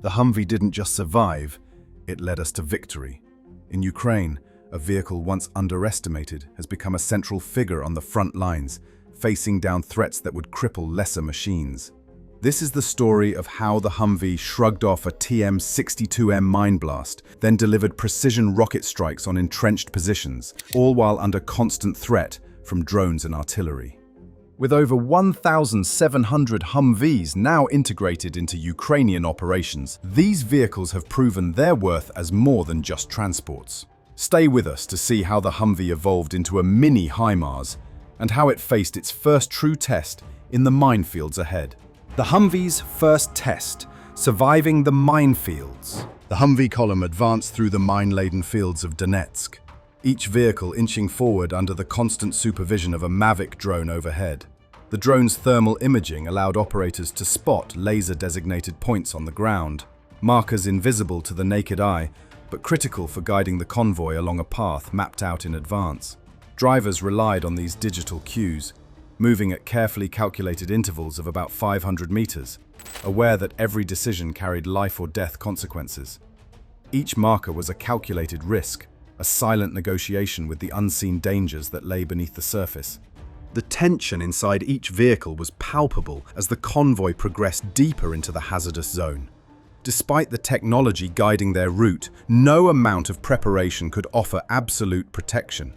The Humvee didn't just survive, it led us to victory. In Ukraine, a vehicle once underestimated has become a central figure on the front lines, facing down threats that would cripple lesser machines. This is the story of how the Humvee shrugged off a TM-62M mine blast, then delivered precision rocket strikes on entrenched positions, all while under constant threat from drones and artillery. With over 1,700 Humvees now integrated into Ukrainian operations, these vehicles have proven their worth as more than just transports. Stay with us to see how the Humvee evolved into a mini HIMARS and how it faced its first true test in the minefields ahead. The Humvee's first test, surviving the minefields. The Humvee column advanced through the mine-laden fields of Donetsk, each vehicle inching forward under the constant supervision of a Mavic drone overhead. The drone's thermal imaging allowed operators to spot laser-designated points on the ground, markers invisible to the naked eye, but critical for guiding the convoy along a path mapped out in advance. Drivers relied on these digital cues, moving at carefully calculated intervals of about 500 meters, aware that every decision carried life or death consequences. Each marker was a calculated risk, a silent negotiation with the unseen dangers that lay beneath the surface. The tension inside each vehicle was palpable as the convoy progressed deeper into the hazardous zone. Despite the technology guiding their route, no amount of preparation could offer absolute protection.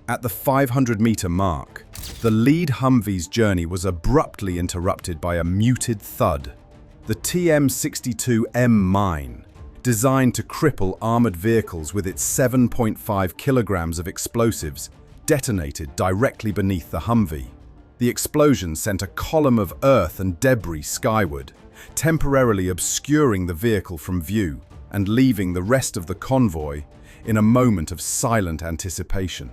At the 500-meter mark, the lead Humvee's journey was abruptly interrupted by a muted thud. The TM-62M mine, designed to cripple armored vehicles with its 7.5 kilograms of explosives, detonated directly beneath the Humvee. The explosion sent a column of earth and debris skyward, temporarily obscuring the vehicle from view and leaving the rest of the convoy in a moment of silent anticipation.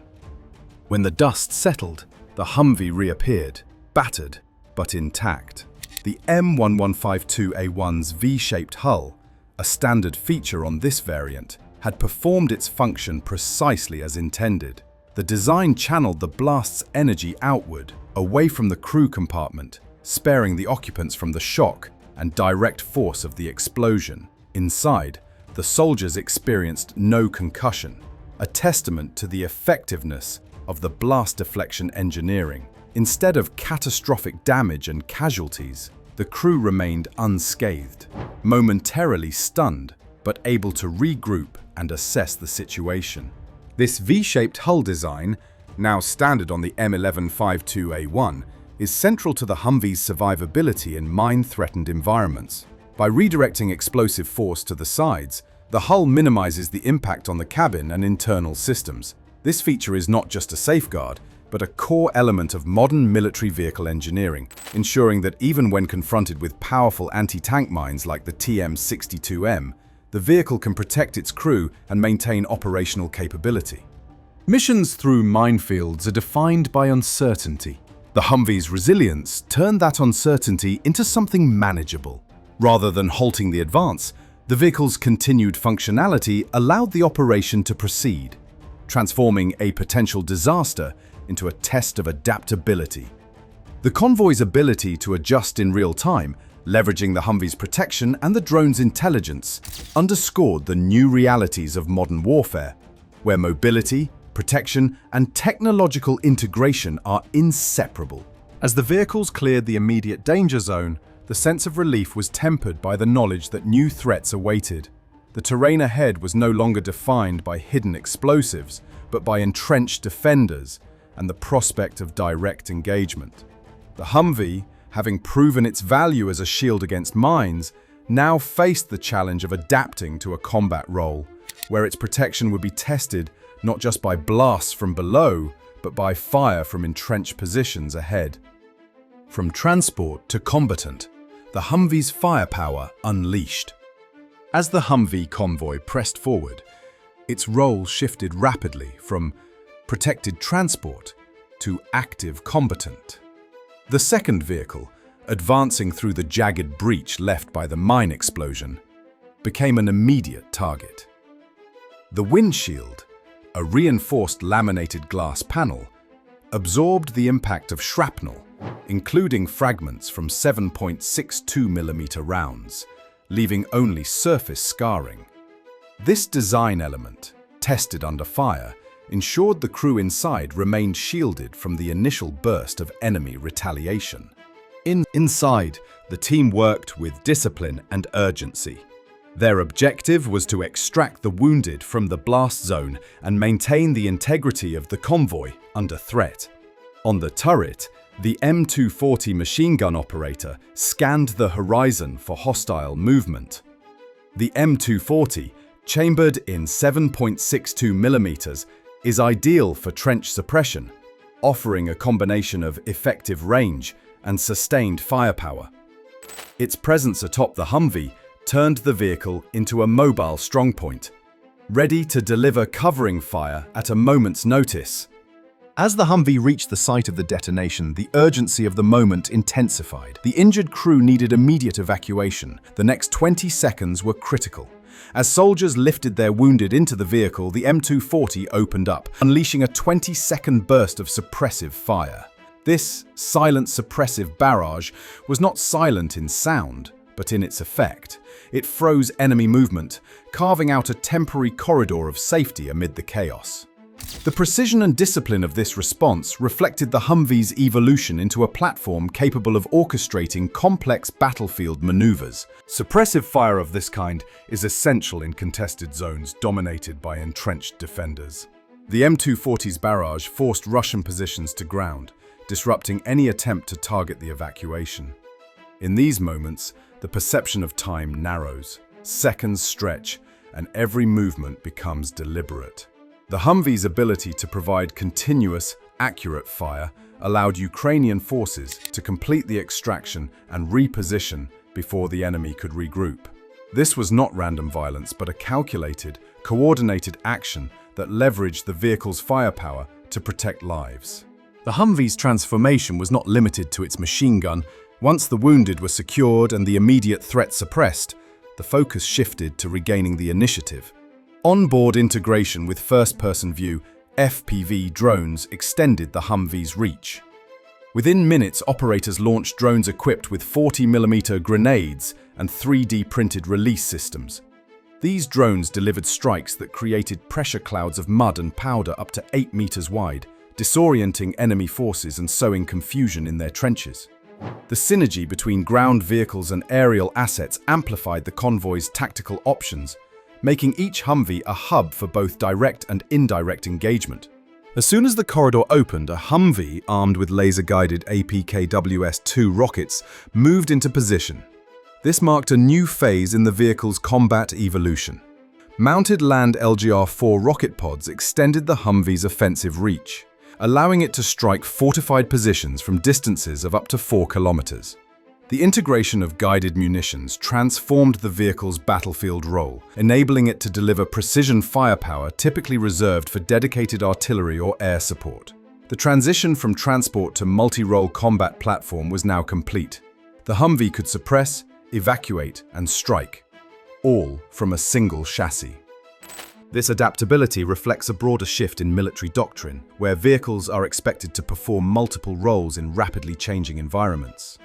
When the dust settled, the Humvee reappeared, battered but intact. The M1152A1's V-shaped hull, a standard feature on this variant, had performed its function precisely as intended. The design channeled the blast's energy outward, away from the crew compartment, sparing the occupants from the shock and direct force of the explosion. Inside, the soldiers experienced no concussion, a testament to the effectiveness of the blast deflection engineering. Instead of catastrophic damage and casualties, the crew remained unscathed, momentarily stunned, but able to regroup and assess the situation. This V-shaped hull design, now standard on the M1152A1, is central to the Humvee's survivability in mine-threatened environments. By redirecting explosive force to the sides, the hull minimizes the impact on the cabin and internal systems. This feature is not just a safeguard, but a core element of modern military vehicle engineering, ensuring that even when confronted with powerful anti-tank mines like the TM-62M, the vehicle can protect its crew and maintain operational capability. Missions through minefields are defined by uncertainty. The Humvee's resilience turned that uncertainty into something manageable. Rather than halting the advance, the vehicle's continued functionality allowed the operation to proceed, transforming a potential disaster into a test of adaptability. The convoy's ability to adjust in real time, leveraging the Humvee's protection and the drone's intelligence, underscored the new realities of modern warfare, where mobility, protection, and technological integration are inseparable. As the vehicles cleared the immediate danger zone, the sense of relief was tempered by the knowledge that new threats awaited. The terrain ahead was no longer defined by hidden explosives, but by entrenched defenders and the prospect of direct engagement. The Humvee, having proven its value as a shield against mines, now faced the challenge of adapting to a combat role, where its protection would be tested not just by blasts from below, but by fire from entrenched positions ahead. From transport to combatant, the Humvee's firepower unleashed. As the Humvee convoy pressed forward, its role shifted rapidly from protected transport to active combatant. The second vehicle, advancing through the jagged breach left by the mine explosion, became an immediate target. The windshield, a reinforced laminated glass panel, absorbed the impact of shrapnel, including fragments from 7.62mm rounds, leaving only surface scarring. This design element, tested under fire, ensured the crew inside remained shielded from the initial burst of enemy retaliation. Inside, the team worked with discipline and urgency. Their objective was to extract the wounded from the blast zone and maintain the integrity of the convoy under threat. On the turret, the M240 machine gun operator scanned the horizon for hostile movement. The M240, chambered in 7.62mm, is ideal for trench suppression, offering a combination of effective range and sustained firepower. Its presence atop the Humvee turned the vehicle into a mobile strongpoint, ready to deliver covering fire at a moment's notice. As the Humvee reached the site of the detonation, the urgency of the moment intensified. The injured crew needed immediate evacuation. The next 20 seconds were critical. As soldiers lifted their wounded into the vehicle, the M240 opened up, unleashing a 20-second burst of suppressive fire. This silent suppressive barrage was not silent in sound, but in its effect. It froze enemy movement, carving out a temporary corridor of safety amid the chaos. The precision and discipline of this response reflected the Humvee's evolution into a platform capable of orchestrating complex battlefield maneuvers. Suppressive fire of this kind is essential in contested zones dominated by entrenched defenders. The M240's barrage forced Russian positions to ground, disrupting any attempt to target the evacuation. In these moments, the perception of time narrows, seconds stretch, and every movement becomes deliberate. The Humvee's ability to provide continuous, accurate fire allowed Ukrainian forces to complete the extraction and reposition before the enemy could regroup. This was not random violence, but a calculated, coordinated action that leveraged the vehicle's firepower to protect lives. The Humvee's transformation was not limited to its machine gun. Once the wounded were secured and the immediate threat suppressed, the focus shifted to regaining the initiative. Onboard integration with first-person view, FPV drones extended the Humvee's reach. Within minutes, operators launched drones equipped with 40mm grenades and 3D-printed release systems. These drones delivered strikes that created pressure clouds of mud and powder up to 8 meters wide, disorienting enemy forces and sowing confusion in their trenches. The synergy between ground vehicles and aerial assets amplified the convoy's tactical options, making each Humvee a hub for both direct and indirect engagement. As soon as the corridor opened, a Humvee armed with laser-guided APKWS-2 rockets moved into position. This marked a new phase in the vehicle's combat evolution. Mounted Land LGR4 rocket pods extended the Humvee's offensive reach, allowing it to strike fortified positions from distances of up to 4 kilometers. The integration of guided munitions transformed the vehicle's battlefield role, enabling it to deliver precision firepower typically reserved for dedicated artillery or air support. The transition from transport to multi-role combat platform was now complete. The Humvee could suppress, evacuate, and strike, all from a single chassis. This adaptability reflects a broader shift in military doctrine, where vehicles are expected to perform multiple roles in rapidly changing environments.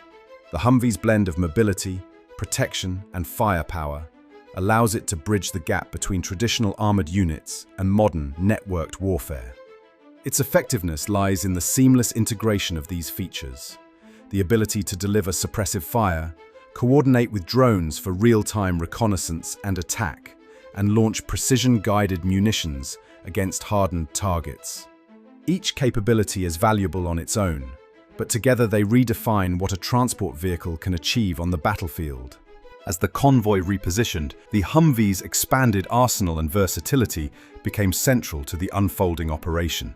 The Humvee's blend of mobility, protection, and firepower allows it to bridge the gap between traditional armored units and modern, networked warfare. Its effectiveness lies in the seamless integration of these features: the ability to deliver suppressive fire, coordinate with drones for real-time reconnaissance and attack, and launch precision-guided munitions against hardened targets. Each capability is valuable on its own, but together they redefine what a transport vehicle can achieve on the battlefield. As the convoy repositioned, the Humvee's expanded arsenal and versatility became central to the unfolding operation.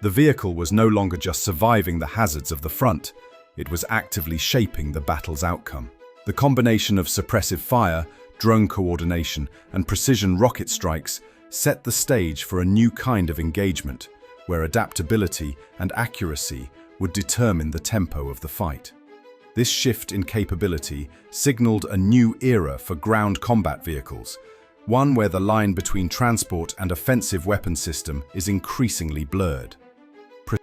The vehicle was no longer just surviving the hazards of the front, it was actively shaping the battle's outcome. The combination of suppressive fire, drone coordination, and precision rocket strikes set the stage for a new kind of engagement, where adaptability and accuracy would determine the tempo of the fight. This shift in capability signaled a new era for ground combat vehicles, one where the line between transport and offensive weapon system is increasingly blurred.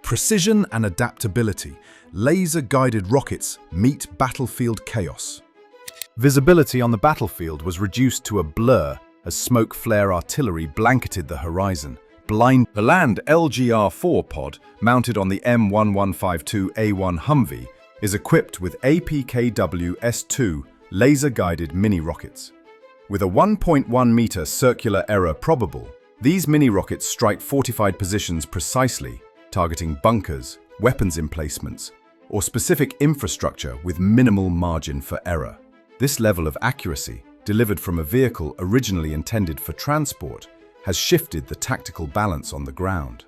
Precision and adaptability, laser-guided rockets meet battlefield chaos. Visibility on the battlefield was reduced to a blur as smoke flare artillery blanketed the horizon. The Land LGR4 pod, mounted on the M1152A1 Humvee, is equipped with APKW-S2 laser-guided mini-rockets. With a 1.1-meter circular error probable, these mini-rockets strike fortified positions precisely, targeting bunkers, weapons emplacements, or specific infrastructure with minimal margin for error. This level of accuracy, delivered from a vehicle originally intended for transport, has shifted the tactical balance on the ground.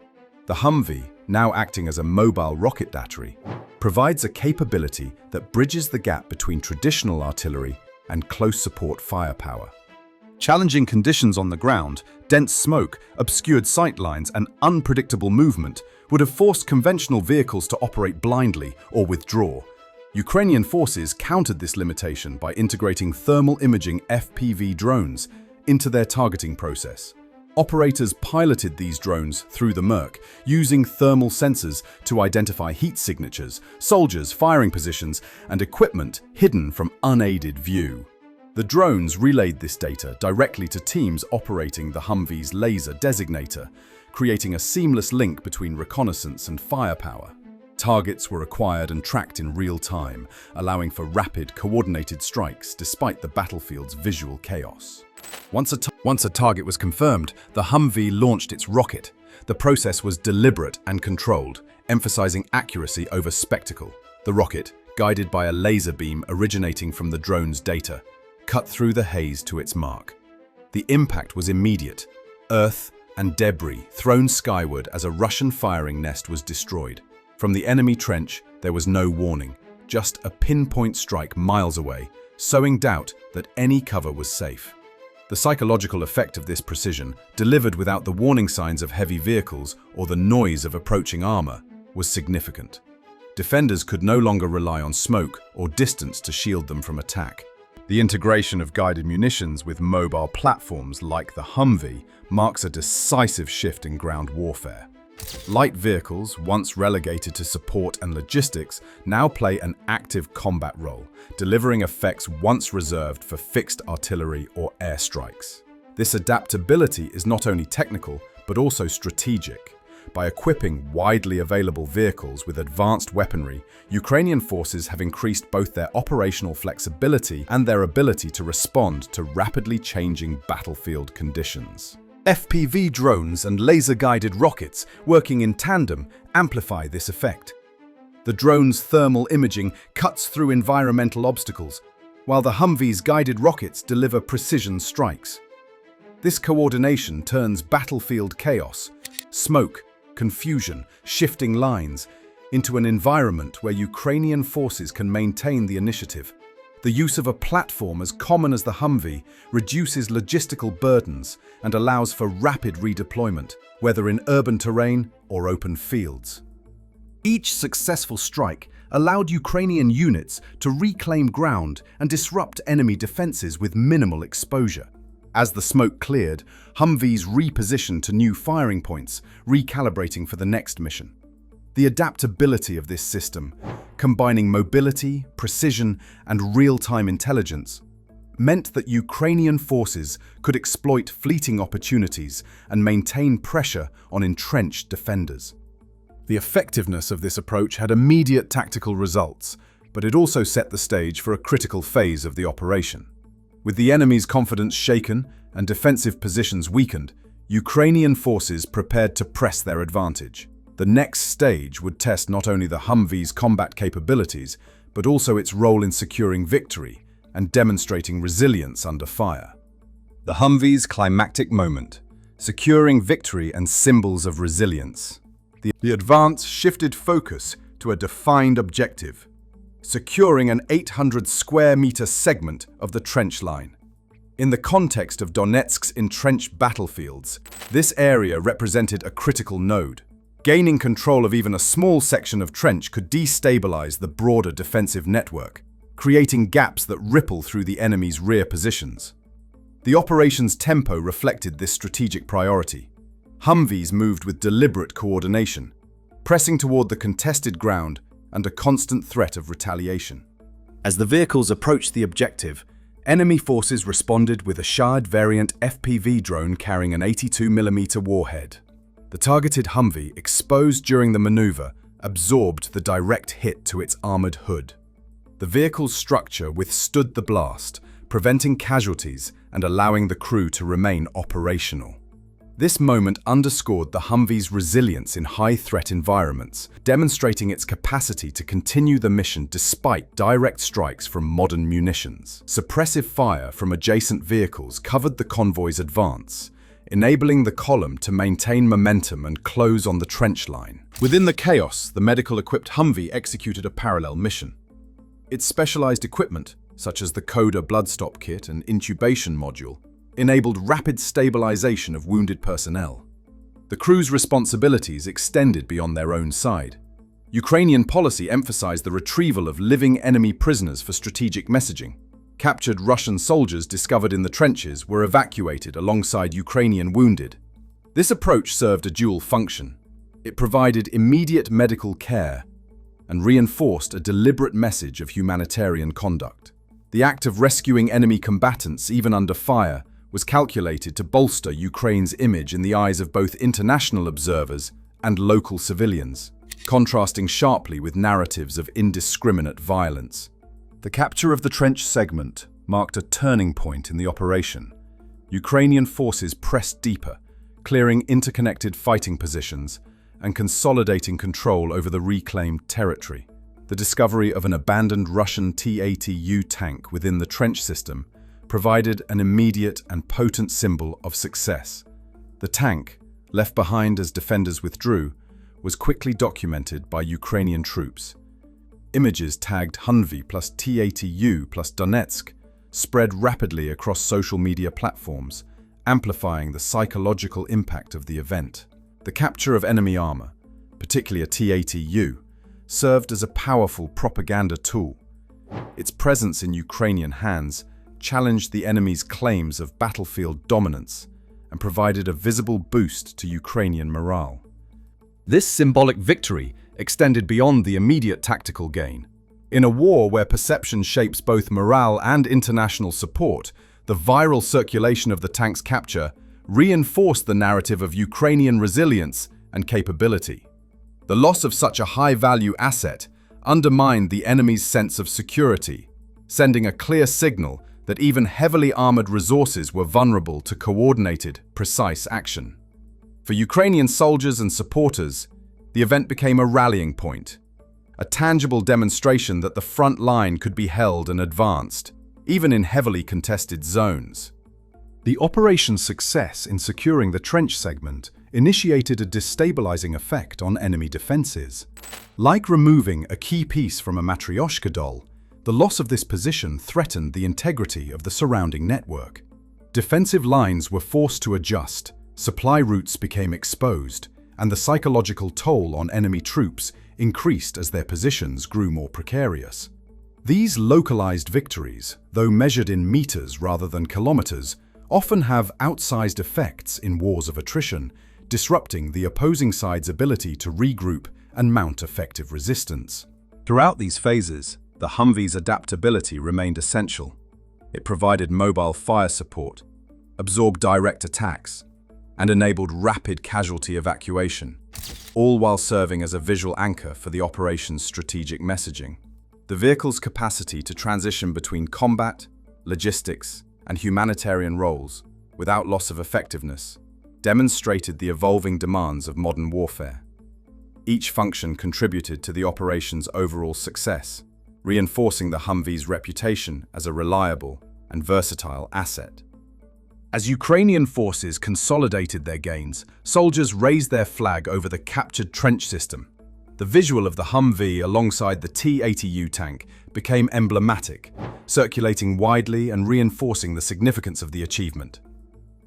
The Humvee, now acting as a mobile rocket battery, provides a capability that bridges the gap between traditional artillery and close support firepower. Challenging conditions on the ground, dense smoke, obscured sightlines, and unpredictable movement would have forced conventional vehicles to operate blindly or withdraw. Ukrainian forces countered this limitation by integrating thermal imaging FPV drones into their targeting process. Operators piloted these drones through the murk, using thermal sensors to identify heat signatures, soldiers' firing positions, and equipment hidden from unaided view. The drones relayed this data directly to teams operating the Humvee's laser designator, creating a seamless link between reconnaissance and firepower. Targets were acquired and tracked in real time, allowing for rapid, coordinated strikes despite the battlefield's visual chaos. Once a target was confirmed, the Humvee launched its rocket. The process was deliberate and controlled, emphasizing accuracy over spectacle. The rocket, guided by a laser beam originating from the drone's data, cut through the haze to its mark. The impact was immediate. Earth and debris thrown skyward as a Russian firing nest was destroyed. From the enemy trench, there was no warning, just a pinpoint strike miles away, sowing doubt that any cover was safe. The psychological effect of this precision, delivered without the warning signs of heavy vehicles or the noise of approaching armor, was significant. Defenders could no longer rely on smoke or distance to shield them from attack. The integration of guided munitions with mobile platforms like the Humvee marks a decisive shift in ground warfare. Light vehicles, once relegated to support and logistics, now play an active combat role, delivering effects once reserved for fixed artillery or airstrikes. This adaptability is not only technical, but also strategic. By equipping widely available vehicles with advanced weaponry, Ukrainian forces have increased both their operational flexibility and their ability to respond to rapidly changing battlefield conditions. FPV drones and laser-guided rockets working in tandem amplify this effect. The drone's thermal imaging cuts through environmental obstacles, while the Humvee's guided rockets deliver precision strikes. This coordination turns battlefield chaos, smoke, confusion, shifting lines, into an environment where Ukrainian forces can maintain the initiative. The use of a platform as common as the Humvee reduces logistical burdens and allows for rapid redeployment, whether in urban terrain or open fields. Each successful strike allowed Ukrainian units to reclaim ground and disrupt enemy defenses with minimal exposure. As the smoke cleared, Humvees repositioned to new firing points, recalibrating for the next mission. The adaptability of this system, combining mobility, precision, and real-time intelligence, meant that Ukrainian forces could exploit fleeting opportunities and maintain pressure on entrenched defenders. The effectiveness of this approach had immediate tactical results, but it also set the stage for a critical phase of the operation. With the enemy's confidence shaken and defensive positions weakened, Ukrainian forces prepared to press their advantage. The next stage would test not only the Humvee's combat capabilities, but also its role in securing victory and demonstrating resilience under fire. The Humvee's climactic moment, securing victory and symbols of resilience. The advance shifted focus to a defined objective, securing an 800 square meter segment of the trench line. In the context of Donetsk's entrenched battlefields, this area represented a critical node. Gaining control of even a small section of trench could destabilize the broader defensive network, creating gaps that ripple through the enemy's rear positions. The operation's tempo reflected this strategic priority. Humvees moved with deliberate coordination, pressing toward the contested ground under constant threat of retaliation. As the vehicles approached the objective, Enemy forces responded with a Shard variant FPV drone carrying an 82mm warhead. The targeted Humvee, exposed during the maneuver, absorbed the direct hit to its armored hood. The vehicle's structure withstood the blast, preventing casualties and allowing the crew to remain operational. This moment underscored the Humvee's resilience in high-threat environments, demonstrating its capacity to continue the mission despite direct strikes from modern munitions. Suppressive fire from adjacent vehicles covered the convoy's advance, enabling the column to maintain momentum and close on the trench line. Within the chaos, the medical-equipped Humvee executed a parallel mission. Its specialized equipment, such as the Coda bloodstop kit and intubation module, enabled rapid stabilization of wounded personnel. The crew's responsibilities extended beyond their own side. Ukrainian policy emphasized the retrieval of living enemy prisoners for strategic messaging. Captured Russian soldiers discovered in the trenches were evacuated alongside Ukrainian wounded. This approach served a dual function. It provided immediate medical care and reinforced a deliberate message of humanitarian conduct. The act of rescuing enemy combatants, even under fire, was calculated to bolster Ukraine's image in the eyes of both international observers and local civilians, contrasting sharply with narratives of indiscriminate violence. The capture of the trench segment marked a turning point in the operation. Ukrainian forces pressed deeper, clearing interconnected fighting positions and consolidating control over the reclaimed territory. The discovery of an abandoned Russian T-80U tank within the trench system provided an immediate and potent symbol of success. The tank, left behind as defenders withdrew, was quickly documented by Ukrainian troops. Images tagged Humvee plus T-80U plus Donetsk spread rapidly across social media platforms, amplifying the psychological impact of the event. The capture of enemy armor, particularly a T-80U, served as a powerful propaganda tool. Its presence in Ukrainian hands challenged the enemy's claims of battlefield dominance and provided a visible boost to Ukrainian morale. This symbolic victory extended beyond the immediate tactical gain. In a war where perception shapes both morale and international support, the viral circulation of the tank's capture reinforced the narrative of Ukrainian resilience and capability. The loss of such a high-value asset undermined the enemy's sense of security, sending a clear signal that even heavily armored resources were vulnerable to coordinated, precise action. For Ukrainian soldiers and supporters, the event became a rallying point, a tangible demonstration that the front line could be held and advanced, even in heavily contested zones. The operation's success in securing the trench segment initiated a destabilizing effect on enemy defenses. Like removing a key piece from a Matryoshka doll, the loss of this position threatened the integrity of the surrounding network. Defensive lines were forced to adjust, supply routes became exposed, and the psychological toll on enemy troops increased as their positions grew more precarious. These localized victories, though measured in meters rather than kilometers, often have outsized effects in wars of attrition, disrupting the opposing side's ability to regroup and mount effective resistance. Throughout these phases, the Humvee's adaptability remained essential. It provided mobile fire support, absorbed direct attacks, and enabled rapid casualty evacuation, all while serving as a visual anchor for the operation's strategic messaging. The vehicle's capacity to transition between combat, logistics, and humanitarian roles without loss of effectiveness demonstrated the evolving demands of modern warfare. Each function contributed to the operation's overall success, reinforcing the Humvee's reputation as a reliable and versatile asset. As Ukrainian forces consolidated their gains, soldiers raised their flag over the captured trench system. The visual of the Humvee alongside the T-80U tank became emblematic, circulating widely and reinforcing the significance of the achievement.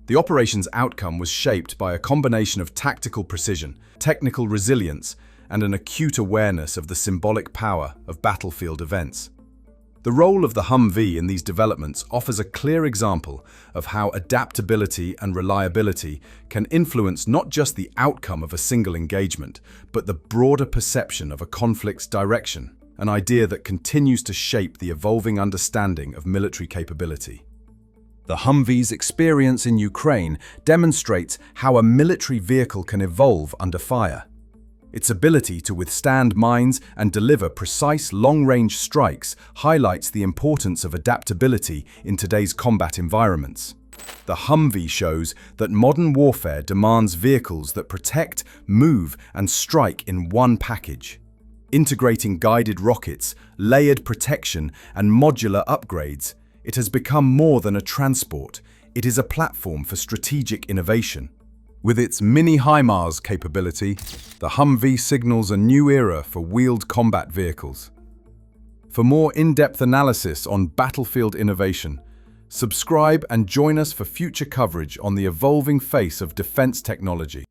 The operation's outcome was shaped by a combination of tactical precision, technical resilience, and an acute awareness of the symbolic power of battlefield events. The role of the Humvee in these developments offers a clear example of how adaptability and reliability can influence not just the outcome of a single engagement, but the broader perception of a conflict's direction. an idea that continues to shape the evolving understanding of military capability. The Humvee's experience in Ukraine demonstrates how a military vehicle can evolve under fire. Its ability to withstand mines and deliver precise long-range strikes highlights the importance of adaptability in today's combat environments. The Humvee shows that modern warfare demands vehicles that protect, move, and strike in one package. Integrating guided rockets, layered protection, and modular upgrades, it has become more than a transport. It is a platform for strategic innovation. With its mini-HIMARS capability, the Humvee signals a new era for wheeled combat vehicles. For more in-depth analysis on battlefield innovation, subscribe and join us for future coverage on the evolving face of defense technology.